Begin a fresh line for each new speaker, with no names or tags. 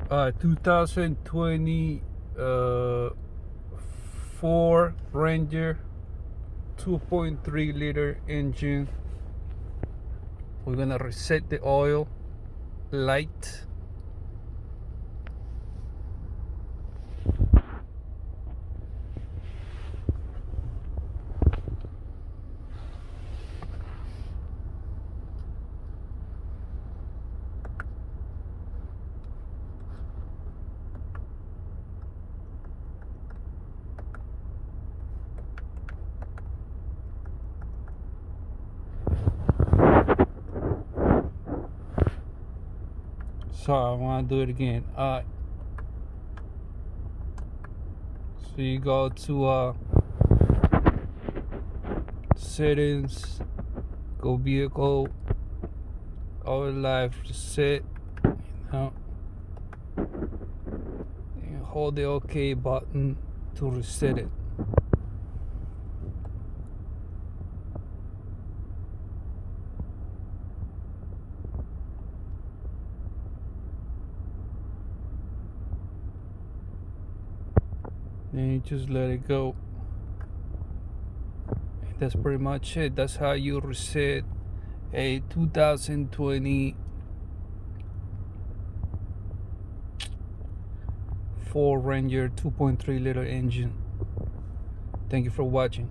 2020 Ford Ranger 2.3 liter engine. We're gonna reset the oil light. Sorry, I want to do it again. So you go to settings, go vehicle, oil life, reset, and hold the OK button to reset it. And you just let it go. And that's pretty much it. That's how you reset a 2020 Ford Ranger 2.3 liter engine. Thank you for watching.